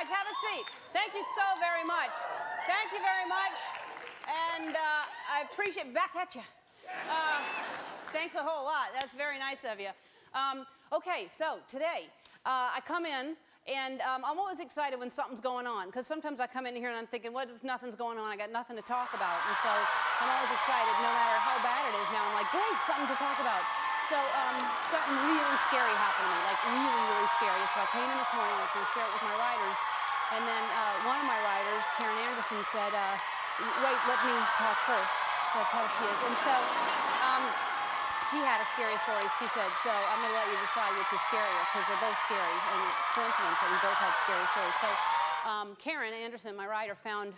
much. Have a seat. Thank you so very much. Thank you very much. And I appreciate it. Back at you. Thanks a whole lot. That's very nice of you. Okay, so today I come in. And I'm always excited when something's going on, because sometimes I come in here and I'm thinking, what if nothing's going on? I got nothing to talk about. And so I'm always excited, no matter how bad it is now. I'm like, great, something to talk about. So something really scary happened to me, like really, really scary. So I came in this morning, I was going to share it with my writers. And then one of my writers, Karen Anderson, said, wait, let me talk first. That's how she is. And so she had a scary story, she said, so I'm going to let you decide which is scarier, because they're both scary, and coincidence that we both had scary stories. So Karen Anderson, my writer, found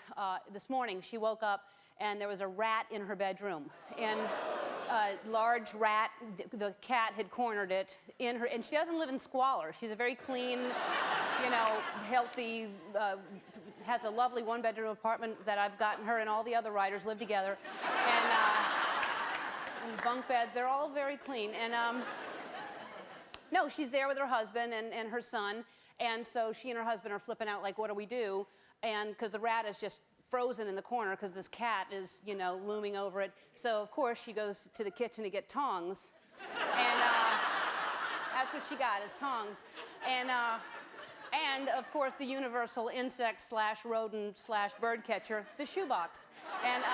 this morning, she woke up and there was a rat in her bedroom. And a large rat, the cat had cornered it in her, and she doesn't live in squalor. She's a very clean, you know, healthy, has a lovely one-bedroom apartment that I've gotten her, and all the other writers live together. And bunk beds, they're all very clean. And no, she's there with her husband and her son, and so she and her husband are flipping out like, what do we do? And because the rat is just frozen in the corner because this cat is, you know, looming over it. So of course she goes to the kitchen to get tongs, and that's what she got, is tongs. And of course the universal insect slash rodent slash bird catcher, the shoebox. And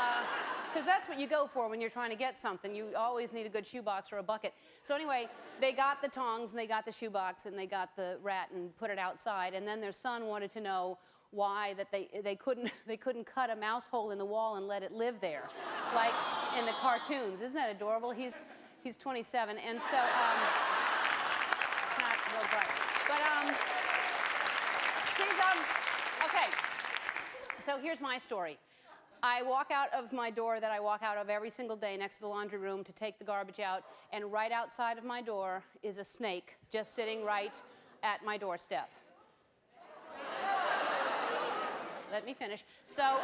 because that's what you go for when you're trying to get something. You always need a good shoebox or a bucket. So anyway, they got the tongs and they got the shoebox and they got the rat and put it outside. And then their son wanted to know why that they couldn't cut a mouse hole in the wall and let it live there, like in the cartoons. Isn't that adorable? He's 27, and so not real bright, but okay. So here's my story. I walk out of my door that I walk out of every single day next to the laundry room to take the garbage out, and right outside of my door is a snake just sitting right at my doorstep. Let me finish. So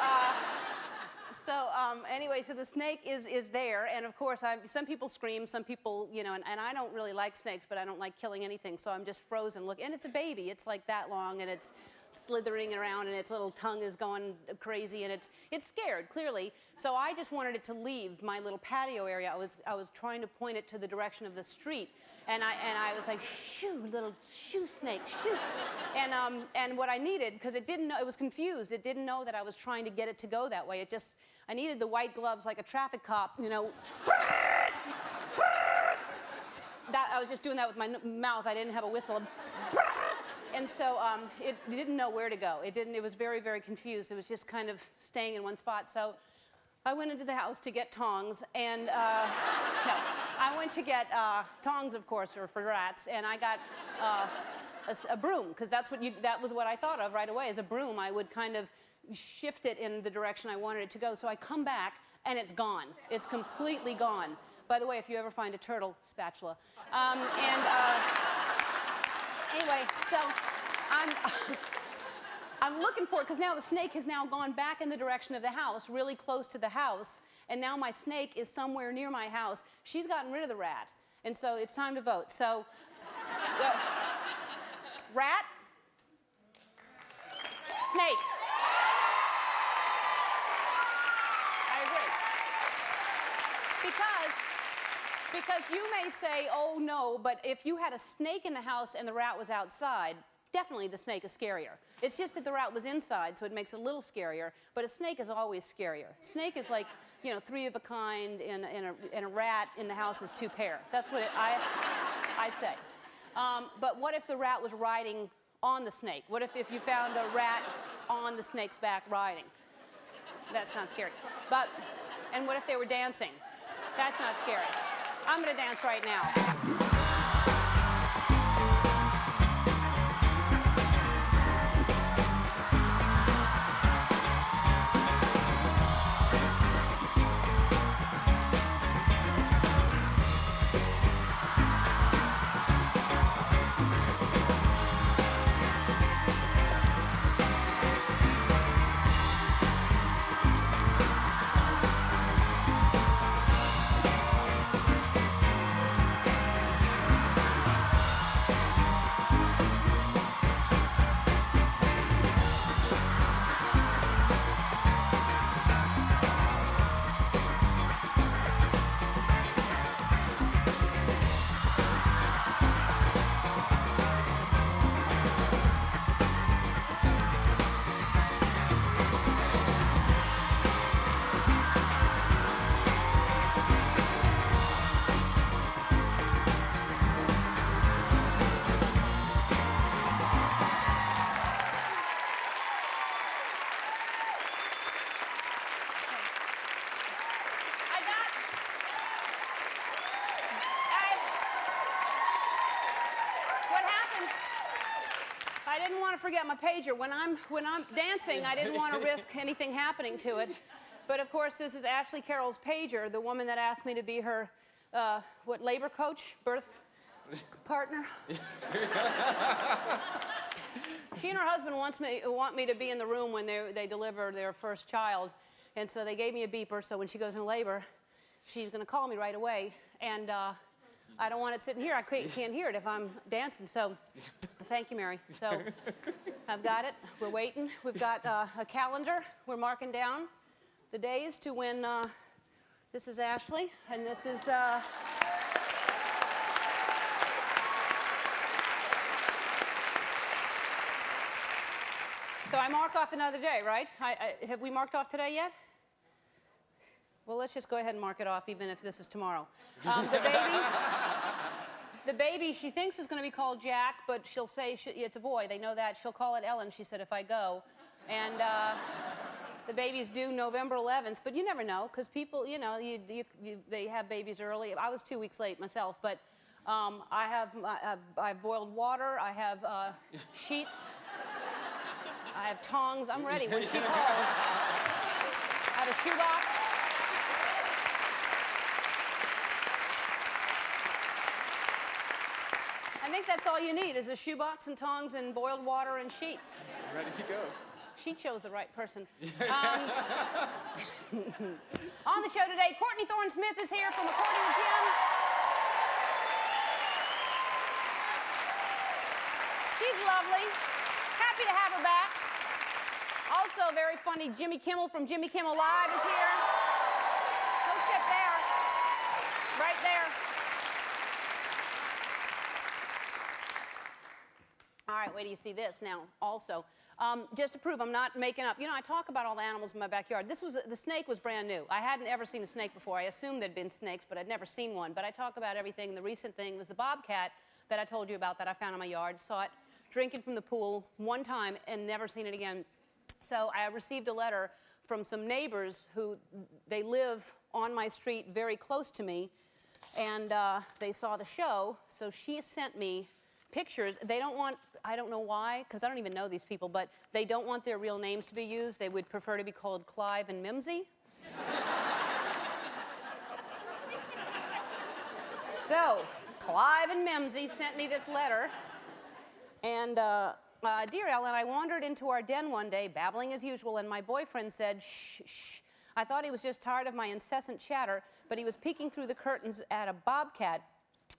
anyway, so the snake is there, and of course, some people scream, some people, you know, and I don't really like snakes, but I don't like killing anything, so I'm just frozen. Look, and it's a baby. It's like that long, and it's slithering around, and its little tongue is going crazy, and it's scared, clearly. So I just wanted it to leave my little patio area. I was trying to point it to the direction of the street, and I was like, shoo, little shoo snake, shoo. And what I needed, because it didn't know, it was confused. It didn't know that I was trying to get it to go that way. I needed the white gloves like a traffic cop, you know. That I was just doing that with my mouth. I didn't have a whistle. And so it didn't know where to go. It was very, very confused. It was just kind of staying in one spot. So I went into the house to get tongs, and no, I went to get tongs, of course, for rats, and I got a broom, because that was what I thought of right away. As a broom, I would kind of shift it in the direction I wanted it to go. So I come back, and it's gone. It's completely gone. By the way, if you ever find a turtle, spatula. Anyway, so I'm looking for it, because now the snake has now gone back in the direction of the house, really close to the house, and now my snake is somewhere near my house. She's gotten rid of the rat, and so it's time to vote. So, rat, snake. I agree. Because you may say, oh no, but if you had a snake in the house and the rat was outside, definitely the snake is scarier. It's just that the rat was inside, so it makes it a little scarier, but a snake is always scarier. Snake is like, you know, 3 of a kind, and a rat in the house is 2 pair. That's what I say. But what if the rat was riding on the snake? What if you found a rat on the snake's back riding? That's not scary. And what if they were dancing? That's not scary. I'm going to dance right now. didn't want to forget my pager. When I'm dancing, I didn't want to risk anything happening to it. But of course, this is Ashley Carroll's pager, the woman that asked me to be her, labor coach, birth partner. She and her husband want me to be in the room when they deliver their first child. And so they gave me a beeper, so when she goes into labor, she's going to call me right away. And I don't want it sitting here. I can't hear it if I'm dancing. So thank you, Mary. So I've got it. We're waiting. We've got a calendar. We're marking down the days to when this is Ashley, and this is... So I mark off another day, right? Have we marked off today yet? Well, let's just go ahead and mark it off, even if this is tomorrow. The baby, she thinks is going to be called Jack, but she'll say it's a boy. They know that. She'll call it Ellen, she said, if I go. And the baby's due November 11th, but you never know, because people, they have babies early. I was 2 weeks late myself, but I have boiled water. I have sheets. I have tongs. I'm ready when she calls. I have a shoebox. I think that's all you need is a shoebox and tongs and boiled water and sheets. Ready to go. She chose the right person. On the show today, Courtney Thorne-Smith is here from According to Jim. She's lovely. Happy to have her back. Also very funny, Jimmy Kimmel from Jimmy Kimmel Live is here. Go sit there. Right there. All right, wait till you see this now also. Just to prove I'm not making up. I talk about all the animals in my backyard. The snake was brand new. I hadn't ever seen a snake before. I assumed there'd been snakes, but I'd never seen one. But I talk about everything. The recent thing was the bobcat that I told you about that I found in my yard. Saw it drinking from the pool one time and never seen it again. So I received a letter from some neighbors who, they live on my street very close to me, and they saw the show, so she sent me pictures. They don't want, I don't know why, because I don't even know these people, but they don't want their real names to be used. They would prefer to be called Clive and Mimsy. So, Clive and Mimsy sent me this letter, and Dear Ellen, I wandered into our den one day, babbling as usual, and my boyfriend said, shh, shh. I thought he was just tired of my incessant chatter, but he was peeking through the curtains at a bobcat.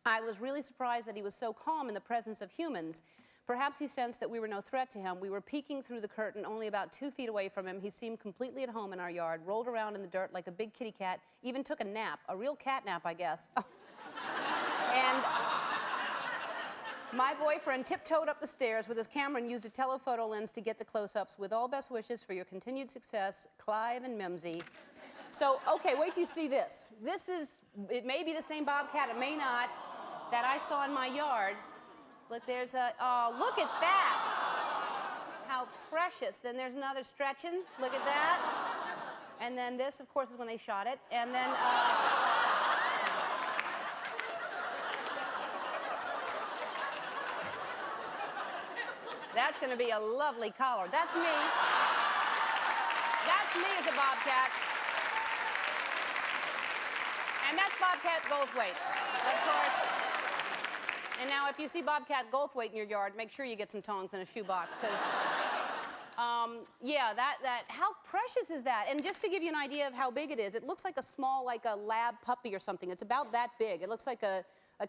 I was really surprised that he was so calm in the presence of humans. Perhaps he sensed that we were no threat to him. We were peeking through the curtain only about 2 feet away from him. He seemed completely at home in our yard, rolled around in the dirt like a big kitty cat, even took a nap, a real cat nap, I guess. And my boyfriend tiptoed up the stairs with his camera and used a telephoto lens to get the close-ups. With all best wishes for your continued success, Clive and Mimsy. So, okay, wait till you see this. It may be the same bobcat, it may not, that I saw in my yard. Look, there's oh, look at that. How precious. Then there's another stretching. Look at that. And then this, of course, is when they shot it. And then, that's going to be a lovely collar. That's me. That's me as a bobcat. And that's Bobcat Goldthwait, of course. And now, if you see Bobcat Goldthwait in your yard, make sure you get some tongs and a shoebox, because, yeah, how precious is that? And just to give you an idea of how big it is, it looks like a small, like a lab puppy or something. It's about that big. It looks like a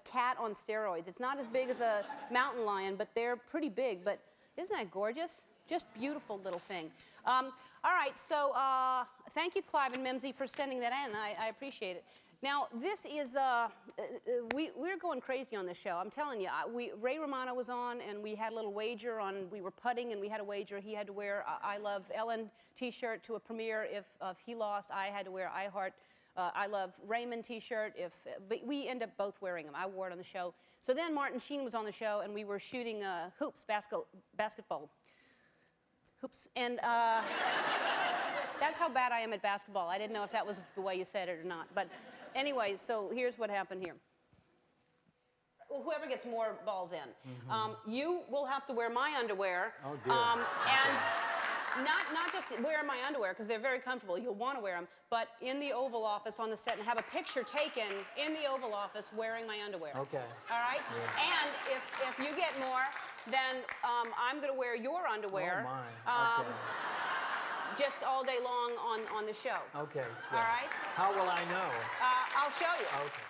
cat on steroids. It's not as big as a mountain lion, but they're pretty big. But isn't that gorgeous? Just beautiful little thing. All right, so thank you, Clive and Mimsy, for sending that in. I appreciate it. Now, this is, we're going crazy on this show. I'm telling you, Ray Romano was on, and we had a little wager on, we were putting, and we had a wager. He had to wear a I Love Ellen t-shirt to a premiere. If he lost, I had to wear I Love Raymond t-shirt. But we ended up both wearing them. I wore it on the show. So then Martin Sheen was on the show, and we were shooting hoops, basketball. Hoops. And that's how bad I am at basketball. I didn't know if that was the way you said it or not. But anyway, so here's what happened here. whoever gets more balls in. You will have to wear my underwear. Oh, dear. And not just wear my underwear, because they're very comfortable. You'll want to wear them, but in the Oval Office on the set and have a picture taken in the Oval Office wearing my underwear. Okay. All right? Yeah. And if you get more, then I'm going to wear your underwear. Oh, my. Okay. Just all day long on the show. Okay, sweet. All right? How will I know? I'll show you. Okay.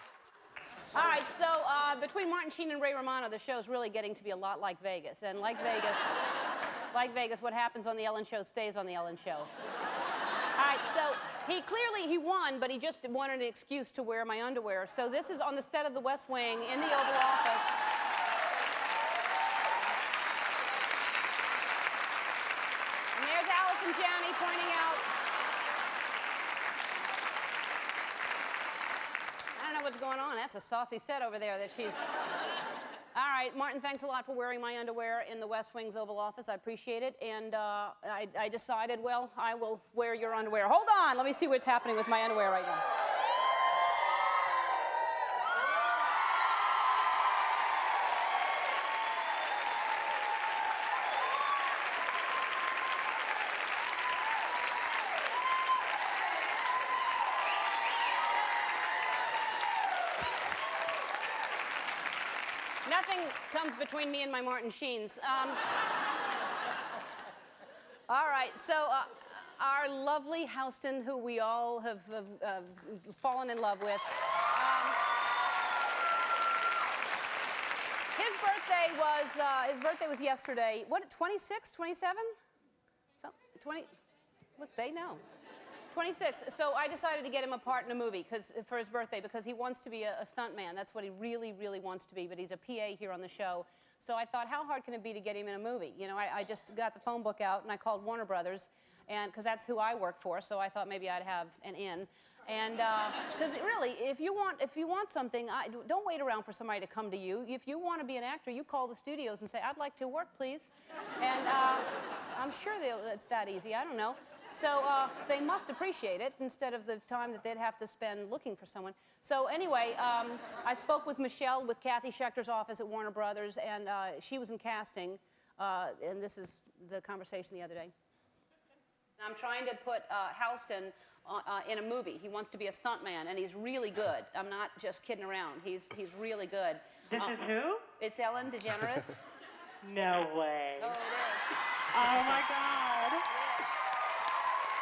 All right, so between Martin Sheen and Ray Romano, the show's really getting to be a lot like Vegas. And like Vegas, what happens on The Ellen Show stays on The Ellen Show. All right, so he won, but he just wanted an excuse to wear my underwear. So this is on the set of The West Wing in the Oval Office. And there's Allison Janney pointing out. I don't know what's going on. That's a saucy set over there that she's... All right, Martin, thanks a lot for wearing my underwear in the West Wing's Oval Office. I appreciate it. And I decided, well, I will wear your underwear. Hold on. Let me see what's happening with my underwear right now. Nothing comes between me and my Martin Sheens. All right, so our lovely Houston, who we all have fallen in love with, his birthday was yesterday. What, 26, 27? 20, look, they know. 26. So I decided to get him a part in a movie for his birthday because he wants to be a stuntman. That's what he really, really wants to be, but he's a PA here on the show. So I thought, how hard can it be to get him in a movie? You know, I just got the phone book out and I called Warner Brothers, and because that's who I work for, so I thought maybe I'd have an in. And because really, if you want something, don't wait around for somebody to come to you. If you want to be an actor, you call the studios and say, I'd like to work, please. And I'm sure it's that easy. I don't know. So they must appreciate it instead of the time that they'd have to spend looking for someone. So anyway, I spoke with Michelle with Kathy Schechter's office at Warner Brothers, and she was in casting, and this is the conversation the other day. I'm trying to put Houston in a movie. He wants to be a stuntman, and he's really good. I'm not just kidding around. He's really good. This is who? It's Ellen DeGeneres. No way. Oh, it is. Oh, my God.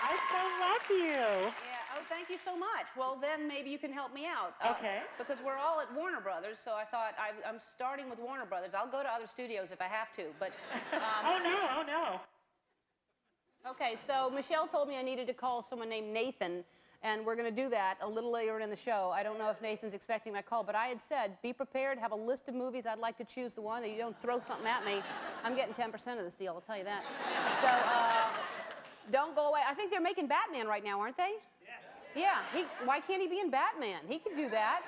I so love you. Yeah, oh, thank you so much. Well, then maybe you can help me out. Okay. Because we're all at Warner Brothers, so I thought I'm starting with Warner Brothers. I'll go to other studios if I have to, but... Oh, no. Okay, so Michelle told me I needed to call someone named Nathan, and we're going to do that a little later in the show. I don't know if Nathan's expecting my call, but I had said, be prepared, have a list of movies. I'd like to choose the one, and you don't throw something at me. I'm getting 10% of this deal, I'll tell you that. So, don't go away. I think they're making Batman right now, aren't they? Yeah. Why can't he be in Batman? He could do that.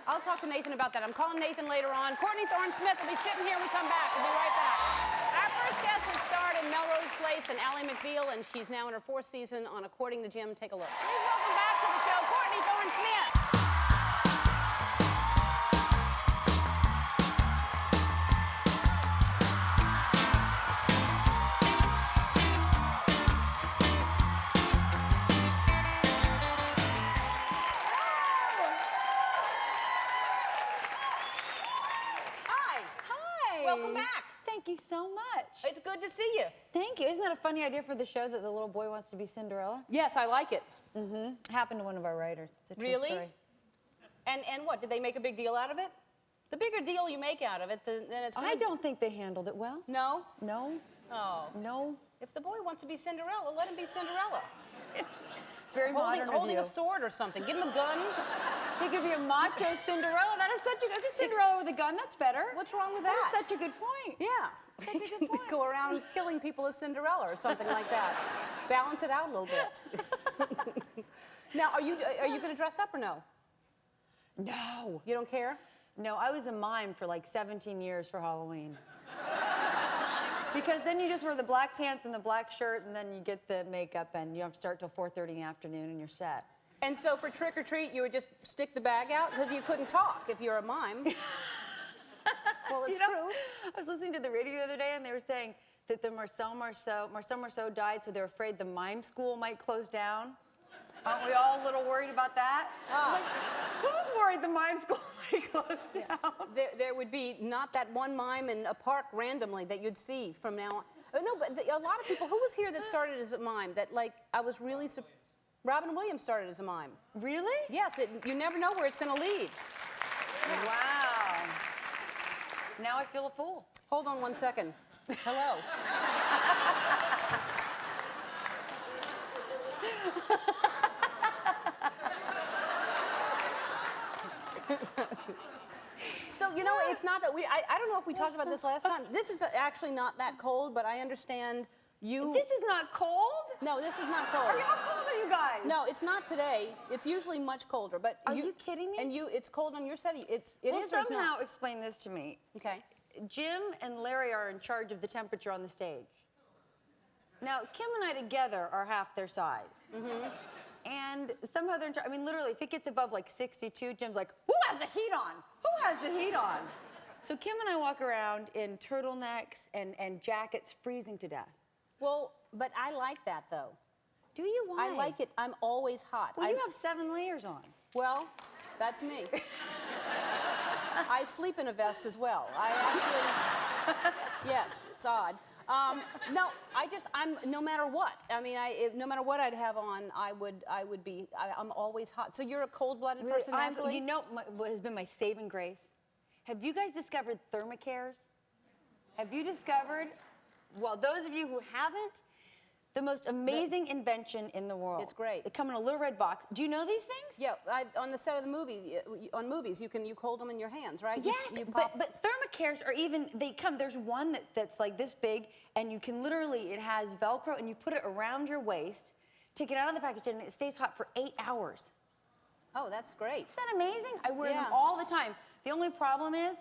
I'll talk to Nathan about that. I'm calling Nathan later on. Courtney Thorne-Smith will be sitting here when we come back. We'll be right back. Our first guest has starred in Melrose Place and Ally McBeal, and she's now in her 4th season on According to Jim. Take a look. Please welcome back to the show, Courtney Thorne-Smith. Welcome back. Thank you so much. It's good to see you. Thank you. Isn't that a funny idea for the show that the little boy wants to be Cinderella? Yes, I like it. Mm-hmm. Happened to one of our writers. It's a true really? story. And what, did they make a big deal out of it? The bigger deal you make out of it, then it's gonna... I don't think they handled it well. No? No. Oh. No. If the boy wants to be Cinderella, let him be Cinderella. It's very modern of Holding you. a sword or something. Give him a gun. He could be a macho Cinderella. That is such a good Cinderella with a gun. That's better. What's wrong with That that? is such a good point. Yeah. Such a good point. Go around killing people as Cinderella or something like that. Balance it out a little bit. Now, are you going to dress up or no? No. You don't care? No, I was a mime for like 17 years for Halloween. Because then you just wear the black pants and the black shirt, and then you get the makeup, and you don't have to start till 4:30 in the afternoon, and you're set. And so for trick or treat, you would just stick the bag out because you couldn't talk if you're a mime. Well, it's You know, true. I was listening to the radio the other day, and they were saying that the Marcel Marceau died, so they're afraid the mime school might close down. Aren't we all a little worried about that? Like, who's worried the mime school might close down? There would be not that one mime in a park randomly that you'd see from now on. No, but a lot of people. Who was here that started as a mime? That like I was really. Robin Williams started as a mime. Really? Yes. You never know where it's going to lead. Wow. Now I feel a fool. Hold on 1 second. Hello. So, you know, it's not that I don't know if we talked about this last time. This is actually not that cold, but I understand you... This is not cold? No, this is not cold. How cold are you guys? No, it's not today. It's usually much colder, but... Are you kidding me? And it's cold on your set. It is or it's somehow not? explain this to me. Okay. Jim and Larry are in charge of the temperature on the stage. Now, Kim and I together are half their size. Mm-hmm. And somehow they're in charge. I mean, literally, if it gets above like 62, Jim's like, who has the heat on? Who has the heat on? So Kim and I walk around in turtlenecks and jackets freezing to death. Well, but I like that, though. Do you? Why? I like it. I'm always hot. Well, you have 7 layers on. Well, that's me. I sleep in a vest as well. I actually... Yes, it's odd. No, I'm no matter what. I mean, no matter what I'd have on, I'm always hot. So you're a cold-blooded person naturally? You know what has been my saving grace? Have you guys discovered thermocares? Have you discovered, well, those of you who haven't, the most amazing invention in the world. It's great. They come in a little red box. Do you know these things? Yeah, on the set of the movie, on movies, you hold them in your hands, right? Yes, you pop... but thermocares are even, there's one that's like this big, and you can literally, it has Velcro, and you put it around your waist, take it out of the package, and it stays hot for 8 hours. Oh, that's great. Isn't that amazing? I wear them all the time. The only problem is,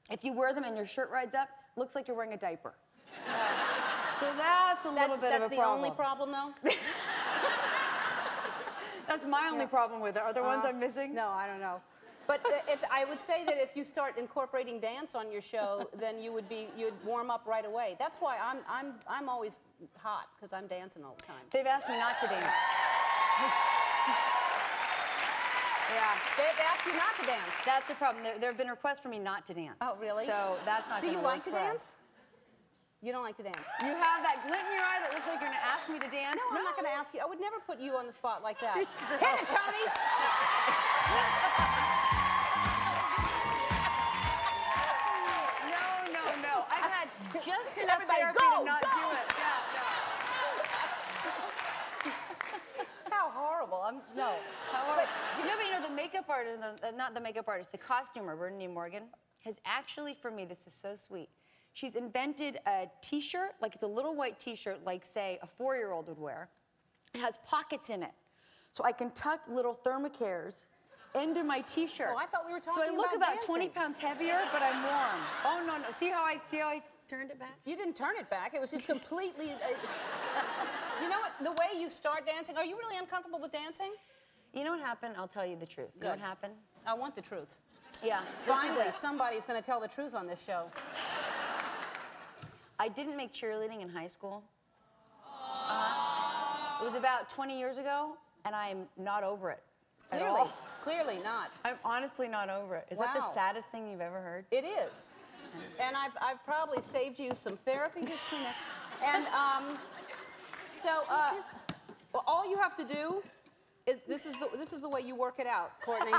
if you wear them and your shirt rides up, it looks like you're wearing a diaper. So that's a little bit of a problem. That's the only problem, though? That's my only problem with it. Are there ones I'm missing? No, I don't know. But I would say that if you start incorporating dance on your show, then you'd warm up right away. That's why I'm always hot, because I'm dancing all the time. They've asked me not to dance. Yeah. They've asked you not to dance. That's a problem. There have been requests for me not to dance. Oh, really? So that's not going to work. Do you like to for us. dance? You don't like to dance? You have that glint in your eye that looks like you're going to ask me to dance? No, I'm not going to ask you. I would never put you on the spot like that. Hit it, Tony! No. I've had just enough Everybody therapy go, to not go! do it. How horrible. No. But you know, the makeup artist, not the makeup artist, the costumer, Brittany Morgan, has actually, for me, this is so sweet. She's invented a T-shirt, like it's a little white T-shirt, like, say, a 4-year-old would wear. It has pockets in it. So I can tuck little thermocares into my T-shirt. Oh, I thought we were talking So I look about dancing. 20 pounds heavier, but I'm warm. Oh, no. See how I turned it back? You didn't turn it back. It was just completely... You know what? The way you start dancing, are you really uncomfortable with dancing? You know what happened? I'll tell you the truth. You know what happened? I want the truth. Yeah. Finally, somebody's going to tell the truth on this show. I didn't make cheerleading in high school. It was about 20 years ago, and I'm not over it. Clearly not. I'm honestly not over it. Is that the saddest thing you've ever heard? It is. And I've probably saved you some therapy. Here's Kleenex. And well, all you have to do is this is the way you work it out, Courtney.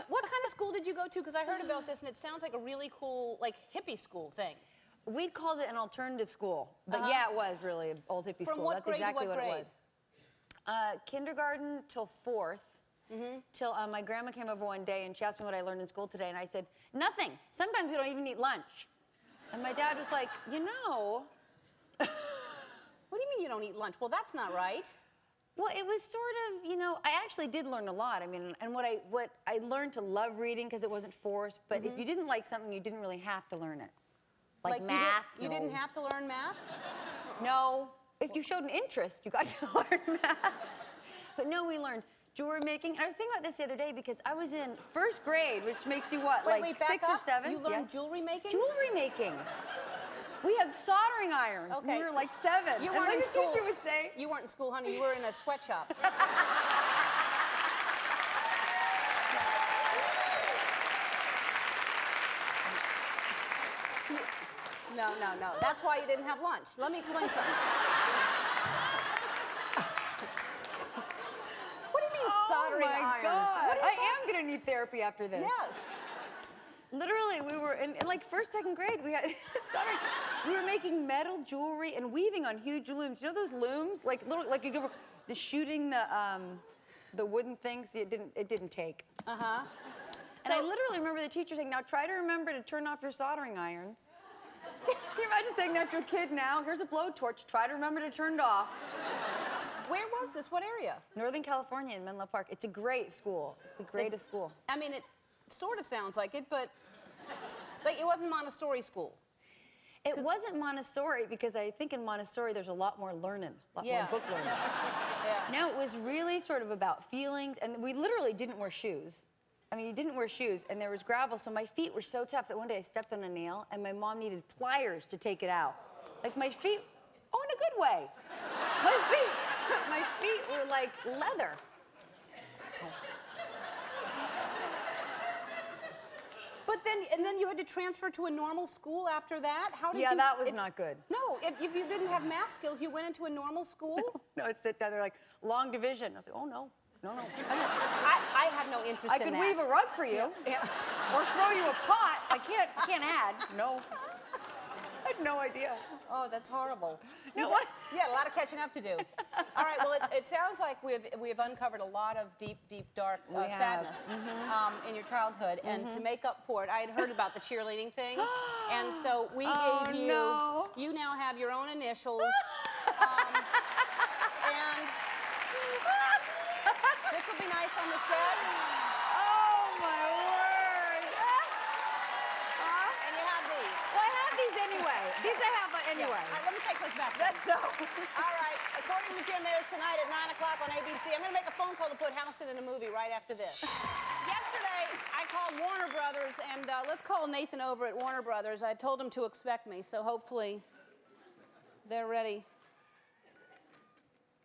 What kind of school did you go to? Because I heard about this, and it sounds like a really cool, like, hippie school thing. We called it an alternative school. But yeah, it was really an old hippie school. From what That's grade to exactly what what grade? it was. Kindergarten till 4th. till my grandma came over one day and she asked me what I learned in school today, and I said, nothing. Sometimes we don't even eat lunch. And my dad was like, you know. What do you mean you don't eat lunch? Well, that's not right. Well, it was sort of, you know, I actually did learn a lot. I mean, and what I learned to love reading because it wasn't forced, but if you didn't like something, you didn't really have to learn it. Like math. You didn't have to learn math? No. If you showed an interest, you got to learn math. But no, we learned jewelry making. And I was thinking about this the other day because I was in first grade, which makes you what, Wait, like back 6 or 7? You learned jewelry making? Jewelry making. We had soldering irons. Okay. We were like 7. You and weren't then in the school. teacher would say, You weren't in school, honey. You were in a sweatshop. No. That's why you didn't have lunch. Let me explain something. What do you mean soldering irons? Oh my God. What are you I am going to need therapy after this. Yes. Literally, we were in like first, second grade. We had soldering. We were making metal jewelry and weaving on huge looms. You know those looms, like little, like you go the shooting the wooden things. It didn't take. And I literally remember the teacher saying, "Now try to remember to turn off your soldering irons." Can you imagine saying that to a kid now? Here's a blowtorch. Try to remember to turn it off. Where was this? What area? Northern California in Menlo Park. It's a great school. It's the greatest school. I mean, it sort of sounds like it, but like it wasn't Montessori school. It wasn't Montessori because I think in Montessori there's a lot more learning, a lot more book learning. No, it was really sort of about feelings, and we literally didn't wear shoes. I mean, you didn't wear shoes, and there was gravel, so my feet were so tough that one day I stepped on a nail, and my mom needed pliers to take it out. Like my feet, oh, in a good way. My feet were like leather. But then you had to transfer to a normal school after that? How did you? Yeah, that was not good. No, if you didn't have math skills, you went into a normal school? No, I'd sit down there like, long division. I was like, oh, no. I have no interest in that. I could weave a rug for you. Yeah. Or throw you a pot. I can't add. No. I had no idea. Oh, that's horrible. No, what? Yeah, a lot of catching up to do. All right, well, it sounds like we've uncovered a lot of deep, dark sadness in your childhood, and to make up for it, I had heard about the cheerleading thing, and so we gave you. No. You now have your own initials, and this will be nice on the set. Oh, my word. And you have these. Well, I have these anyway. These I have anyway. All right, let me take this back. No. All right, according to Jim Ayers tonight at 9 o'clock on ABC, I'm going to make a phone call to put Houston in a movie right after this. Yesterday, I called Warner Brothers, and let's call Nathan over at Warner Brothers. I told him to expect me, so hopefully they're ready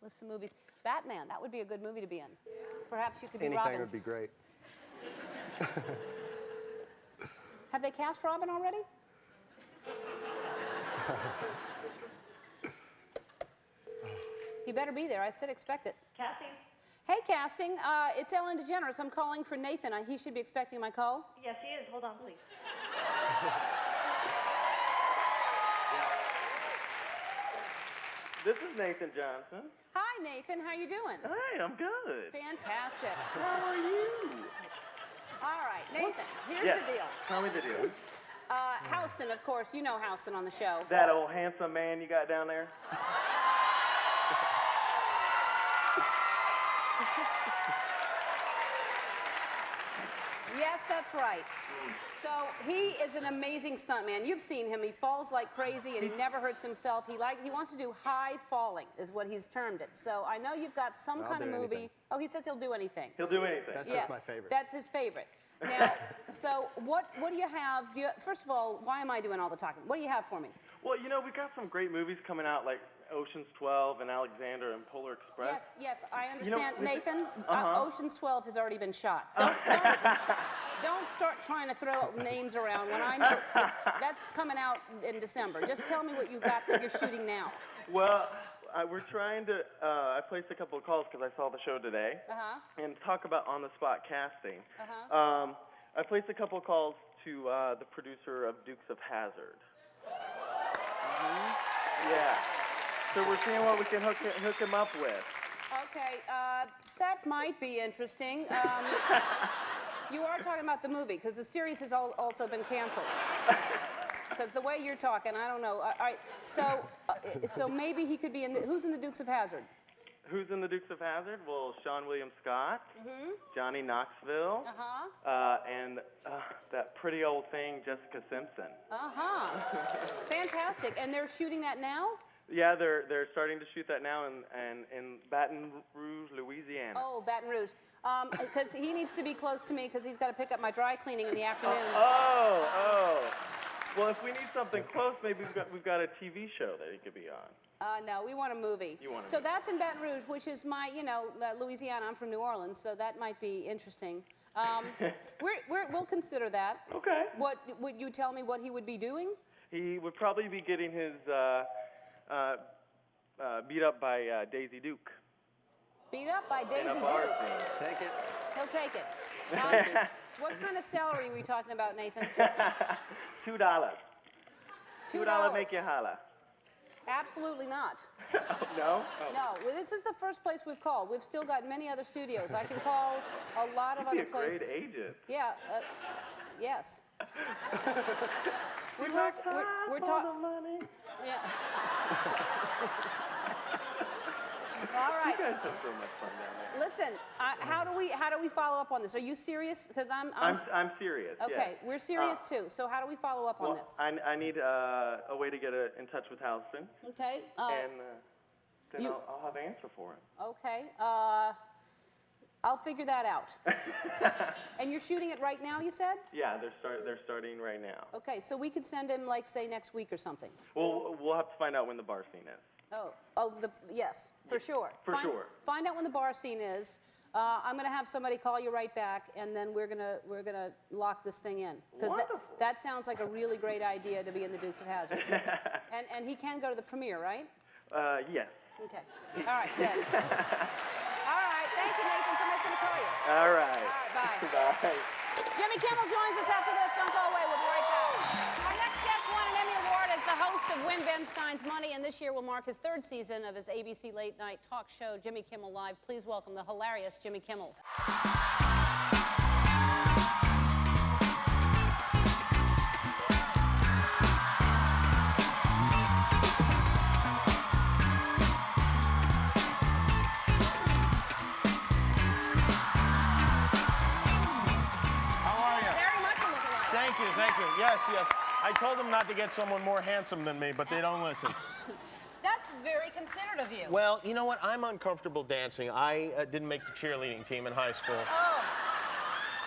with some movies. Batman, that would be a good movie to be in. Perhaps you could be Robin. Anything would be great. Have they cast Robin already? He better be there. I said expect it. Casting? Hey, casting. It's Ellen DeGeneres. I'm calling for Nathan. He should be expecting my call. Yes, he is. Hold on, please. This is Nathan Johnson. Hi, Nathan. How you doing? Hi, I'm good. Fantastic. How are you? All right, Nathan. Here's Yes. the deal. Tell me the deal. Houston, of course. You know Houston on the show. That old handsome man you got down there? Yes, that's right. So he is an amazing stuntman. You've seen him. He falls like crazy, and he never hurts himself. He wants to do high falling, is what he's termed it. So I know you've got some I'll kind of do movie. anything. Oh, he says he'll do anything. He'll do anything. That's Yes, just my favorite. that's his favorite. Now, so what do you have? First of all, why am I doing all the talking? What do you have for me? Well, you know, we've got some great movies coming out, like Ocean's 12 and Alexander and Polar Express. Yes, I understand, You know, Nathan. Uh-huh. Ocean's 12 has already been shot. Don't start trying to throw names around when I know that's coming out in December. Just tell me what you got that you're shooting now. Well, we're trying to, I placed a couple of calls because I saw the show today, and talk about on-the-spot casting. I placed a couple of calls to the producer of Dukes of Hazzard. Yeah. So we're seeing what we can hook him up with. Okay, that might be interesting. You are talking about the movie, because the series has also been canceled. Because the way you're talking, I don't know. All right, so maybe he could be in the... Who's in the Dukes of Hazzard? Who's in the Dukes of Hazzard? Well, Sean William Scott, Johnny Knoxville, and that pretty old thing, Jessica Simpson. Fantastic. And they're shooting that now? Yeah, they're starting to shoot that now in Baton Rouge, Louisiana. Oh, Baton Rouge. Because he needs to be close to me because he's got to pick up my dry cleaning in the afternoons. Well, if we need something close, maybe we've got a TV show that he could be on. No, we want a movie. You want a so movie. That's in Baton Rouge, which is my, Louisiana. I'm from New Orleans, so that might be interesting. We'll consider that. Okay. What would you tell me what he would be doing? He would probably be getting his beat up by Daisy Duke. Beat up by Daisy In a bar Duke. scene. Take it. He'll take it. What kind of salary are we talking about, Nathan? $2. $2 make you holla. Absolutely not. No? No, well, this is the first place we've called. We've still got many other studios. I can call a lot of other places. You'd be a great agent. Yeah, yes. We're For the talking. money. Yeah. All right. You guys have so much fun down there. Listen, how do we follow up on this? Are you serious? Because I'm serious. Okay, yeah. we're serious too. So how do we follow up on this? I need a way to get in touch with Houston, Okay. and then you- I'll have an answer for him. Okay. I'll figure that out. And you're shooting it right now, you said? Yeah, they're starting right now. Okay, so we could send him, like, say, next week or something. Well, we'll have to find out when the bar scene is. Yes, for sure. For sure. Find out when the bar scene is. I'm going to have somebody call you right back, and then we're gonna lock this thing in. Because that sounds like a really great idea to be in the Dukes of Hazzard. and he can go to the premiere, right? Yes. Okay. All right, good. All right, thank you, Nathan. Somebody's going to call you. All right. Bye. Bye. Jimmy Kimmel joins us after this. Don't go away. We'll be right back. Our next guest won an Emmy Award as the host of Win Ben Stein's Money, and this year will mark his third season of his ABC late night talk show, Jimmy Kimmel Live. Please welcome the hilarious Jimmy Kimmel. Thank you. Yes. I told them not to get someone more handsome than me, but they don't listen. That's very considerate of you. Well, you know what? I'm uncomfortable dancing. I didn't make the cheerleading team in high school. Oh.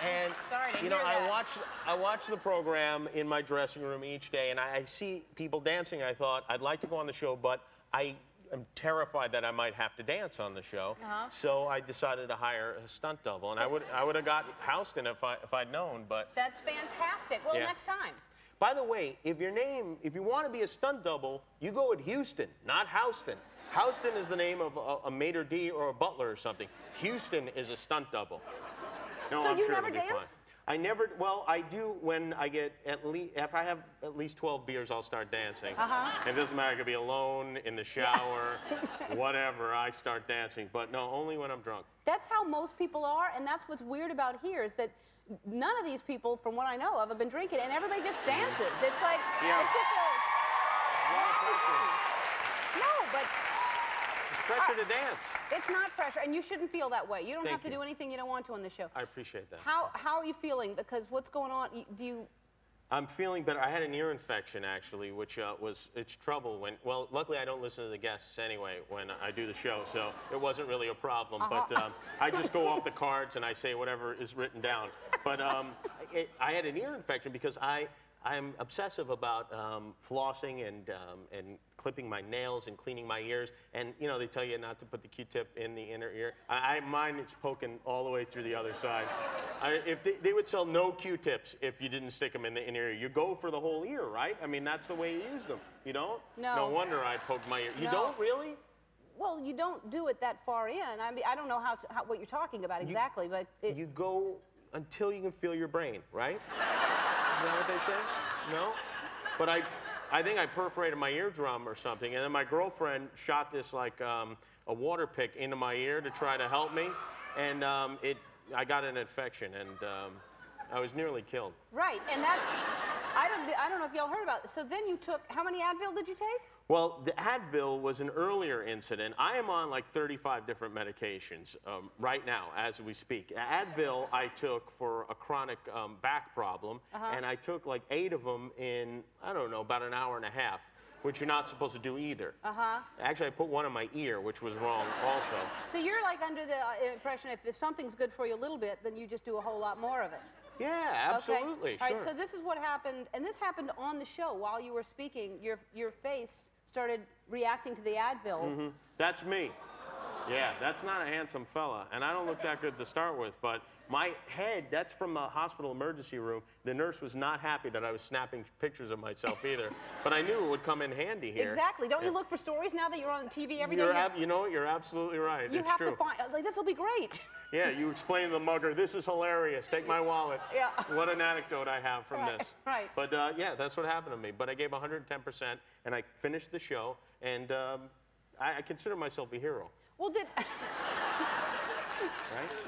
And sorry to you know, hear that. I watch the program in my dressing room each day, and I see people dancing. I thought I'd like to go on the show, but I am terrified that I might have to dance on the show. So I decided to hire a stunt double, and I would have got Houston if I'd known. But that's fantastic. Well, Yeah. next time. by the way, if you want to be a stunt double, you go with Houston, not Houston. Houston is the name of a maitre d' or a butler or something. Houston is a stunt double. No, So I'm you sure never it'll be fine. dance? I never. Well, I do when I get if I have at least 12 beers, I'll start dancing. It doesn't matter. I could be alone in the shower, whatever. I start dancing, but no, only when I'm drunk. That's how most people are, and that's what's weird about here is that none of these people, from what I know of, have been drinking, and everybody just dances. It's like, it's just no, but Pressure to dance. it's not pressure, and you shouldn't feel that way. You don't Thank have to you. do anything you don't want to on the show. I appreciate that. How are you feeling? Because what's going on? I'm feeling better. I had an ear infection actually, which it's trouble when. Well, luckily I don't listen to the guests anyway when I do the show, so it wasn't really a problem. But I just go off the cards and I say whatever is written down. But I had an ear infection because I'm obsessive about flossing and clipping my nails and cleaning my ears. And you know they tell you not to put the Q-tip in the inner ear. Mine is poking all the way through the other side. If they would sell no Q-tips if you didn't stick them in the inner ear. You go for the whole ear, right? I mean that's the way you use them. You don't? No. No wonder I poked my ear. You No. don't really? Well, you don't do it that far in. I mean, I don't know what you're talking about exactly, but You go until you can feel your brain, right? Is that what they say? No? But I I think I perforated my eardrum or something, and then my girlfriend shot this like a water pick into my ear to try to help me, and I got an infection, and I was nearly killed. Right, and that's, I don't know if y'all heard about this. So then you took, how many Advil did you take? Well, the Advil was an earlier incident. I am on like 35 different medications right now as we speak. Advil I took for a chronic back problem, and I took like 8 of them in, I don't know, about an hour and a half, which you're not supposed to do either. Actually, I put one in my ear, which was wrong also. So you're like under the impression if something's good for you a little bit, then you just do a whole lot more of it. Yeah, absolutely, Okay. All right, sure. so this is what happened, and this happened on the show while you were speaking. Your face started reacting to the Advil. That's me. Yeah, that's not a handsome fella, and I don't look that good to start with, but my head, that's from the hospital emergency room. The nurse was not happy that I was snapping pictures of myself either, but I knew it would come in handy here. Exactly. Don't you look for stories now that you're on TV every day? You know what? You're absolutely right. You it's have true. to find, like, this will be great. Yeah, you explain to the mugger, this is hilarious, take my wallet. Yeah. What an anecdote I have from this. Right. But yeah, that's what happened to me. But I gave 110%, and I finished the show, and I consider myself a hero. Well,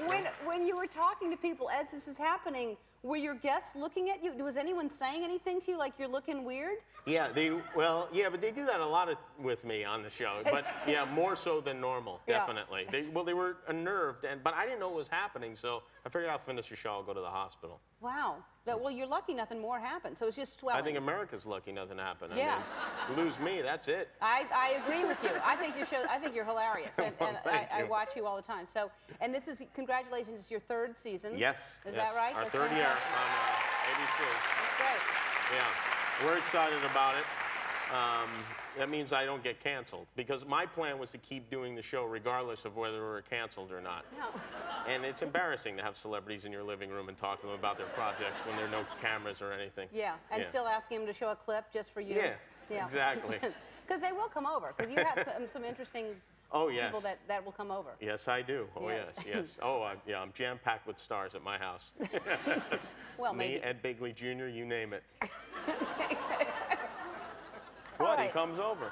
Right? when you were talking to people as this is happening, were your guests looking at you? Was anyone saying anything to you like you're looking weird? Yeah, but they do that a lot with me on the show. But yeah, more so than normal, Yeah. definitely. They were unnerved, but I didn't know what was happening, so I figured I'll finish the show, I'll go to the hospital. Wow. Well, you're lucky nothing more happened, so it's just swelling. I think America's lucky nothing happened. Yeah. I mean, lose me, that's it. I agree with you. I think you're hilarious, and, Well, thank I you. watch you all the time. So, and this is, congratulations, it's your 3rd season. Yes. Is yes. that right? Our That's 3rd year fantastic. on ABC. That's great. Yeah, we're excited about it. That means I don't get canceled, because my plan was to keep doing the show regardless of whether we were canceled or not. No. And it's embarrassing to have celebrities in your living room and talk to them about their projects when there are no cameras or anything. Yeah, and still asking them to show a clip just for you. Yeah, exactly. Because they will come over, because you have some interesting Oh, yes. people that will come over. Yes, I do. Oh, Yeah. yes. Oh, I'm jam-packed with stars at my house. Well, Me, maybe. Ed Bigley Jr., you name it. All What? He right. comes over.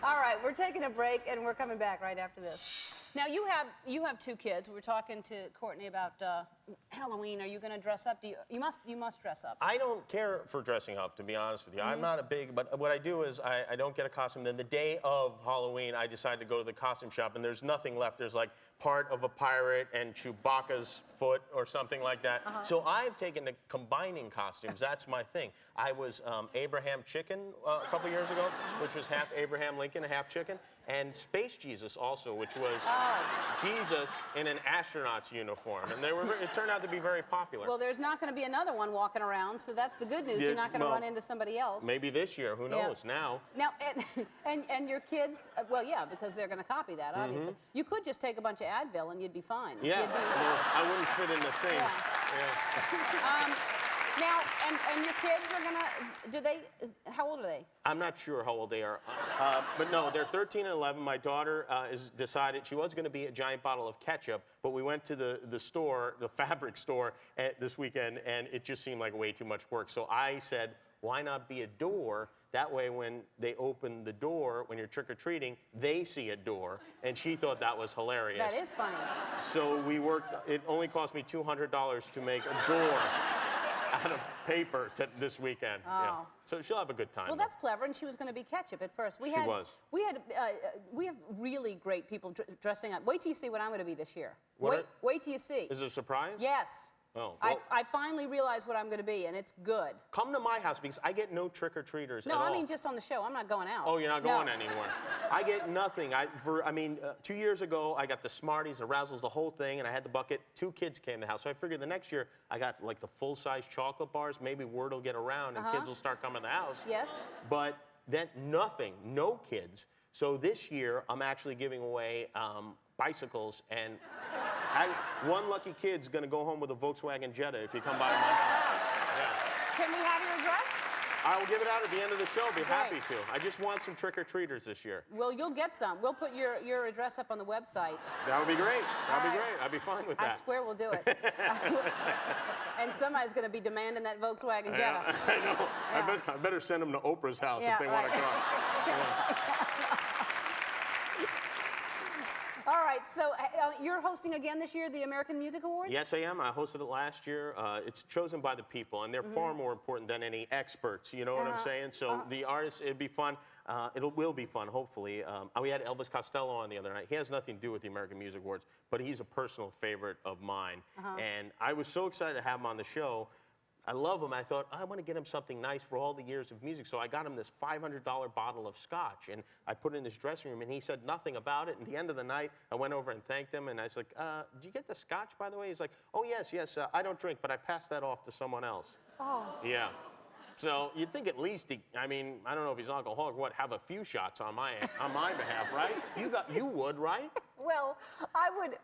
All right, we're taking a break, and we're coming back right after this. Now, you have 2 kids. We were talking to Courtney about Halloween. Are you going to dress up? You must dress up. I don't care for dressing up, to be honest with you. I'm not a big, but what I do is I don't get a costume. Then the day of Halloween, I decide to go to the costume shop, and there's nothing left. There's like part of a pirate and Chewbacca's foot or something like that. So I've taken to combining costumes. That's my thing. I was Abraham Chicken a couple years ago, which was half Abraham Lincoln, half chicken. And Space Jesus also, which was Jesus in an astronaut's uniform. And it turned out to be very popular. Well, there's not going to be another one walking around, so that's the good news. Yeah, You're not going to well, run into somebody else. Maybe this year, who Yeah. knows now. Now, and your kids, well, yeah, because they're going to copy that, obviously. You could just take a bunch of Advil and you'd be fine. Yeah, You'd be, well, I wouldn't fit in the thing. Yeah. Now, and your kids are going to, how old are they? I'm not sure how old they are. But no, they're 13 and 11. My daughter has decided she was going to be a giant bottle of ketchup, but we went to the store, the fabric store, this weekend, and it just seemed like way too much work. So I said, why not be a door? That way, when they open the door, when you're trick-or-treating, they see a door, and she thought that was hilarious. That is funny. So we worked, it only cost me $200 to make a door out of paper this weekend. Oh. Yeah. So she'll have a good time. Well, that's clever, and she was going to be ketchup at first. We She was. We have really great people dressing up. Wait till you see what I'm going to be this year. What Wait till you see. Is it a surprise? Yes. Oh, well, I finally realized what I'm going to be, and it's good. come to my house because I get no trick-or-treaters No, at all. I mean just on the show. I'm not going out. Oh, you're not going No. anywhere. I get nothing. 2 years ago, I got the Smarties, the Razzles, the whole thing, and I had the bucket. 2 kids came to the house. So I figured the next year, I got like the full-size chocolate bars. Maybe word will get around and kids will start coming to the house. Yes. But then nothing, no kids. So this year, I'm actually giving away bicycles, and one lucky kid's gonna go home with a Volkswagen Jetta if you come by my house. Yeah. Can we have your address? I will give it out at the end of the show. I'll be happy Great. to. I just want some trick-or-treaters this year. Well, you'll get some. We'll put your address up on the website. That would be great. That would All be right. great. I'd be fine with I that. swear we'll do it. And somebody's going to be demanding that Volkswagen Jetta. I know. I better send them to Oprah's house Yeah, if they want right. to come. All right, so you're hosting again this year the American Music Awards? Yes, I am. I hosted it last year. It's chosen by the people, and they're far more important than any experts. You know what I'm saying? So the artists, it'd be fun. It will be fun, hopefully. We had Elvis Costello on the other night. He has nothing to do with the American Music Awards, but he's a personal favorite of mine. And I was so excited to have him on the show. I love him. I thought, I want to get him something nice for all the years of music. So I got him this $500 bottle of scotch, and I put it in his dressing room, and he said nothing about it. And at the end of the night, I went over and thanked him, and I was like, did you get the scotch, by the way? He's like, oh, yes, I don't drink, but I passed that off to someone else. Oh. Yeah. So you'd think at least he, I mean, I don't know if he's an alcoholic, what, have a few shots on my behalf, right? You would, right? Well, I would.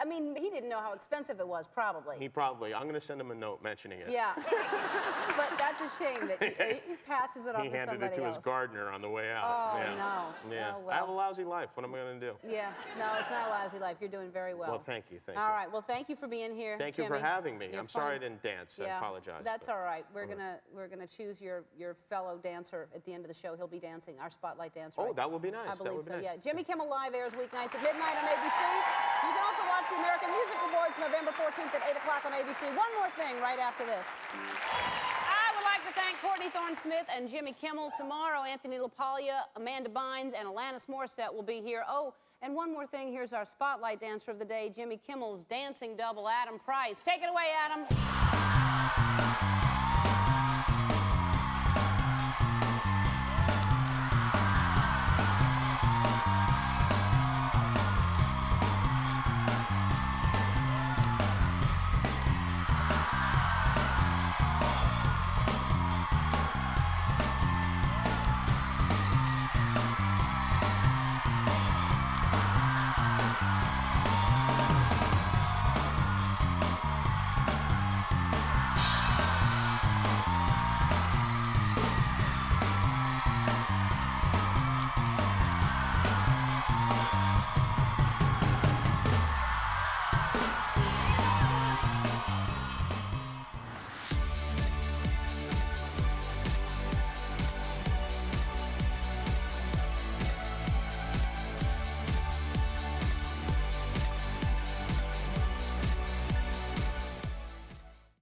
I mean, he didn't know how expensive it was, probably. He probably. I'm going to send him a note mentioning it. Yeah. But that's a shame that he passes it off He to handed somebody it to else. his gardener on the way out. Oh, yeah. no. Yeah. Oh, well. I have a lousy life. What am I going to do? Yeah. No, it's not a lousy life. You're doing very well. Well, thank you. Thank All you. right. Well, thank you for being here. Thank you for Jimmy. having me. You're I'm sorry I funny. didn't dance. I Yeah, apologize. That's but- all right. We're gonna choose your fellow dancer at the end of the show. He'll be dancing, our spotlight dancer. Oh, that would be nice. I That believe would be so. nice. Yeah. Jimmy Kimmel Live airs weeknights at midnight on ABC. You can also watch the American Music Awards November 14th at 8 o'clock on ABC. One more thing right after this. I would like to thank Courtney Thorne-Smith and Jimmy Kimmel. Tomorrow, Anthony LaPaglia, Amanda Bynes, and Alanis Morissette will be here. Oh, and one more thing. Here's our spotlight dancer of the day, Jimmy Kimmel's dancing double, Adam Price. Take it away, Adam.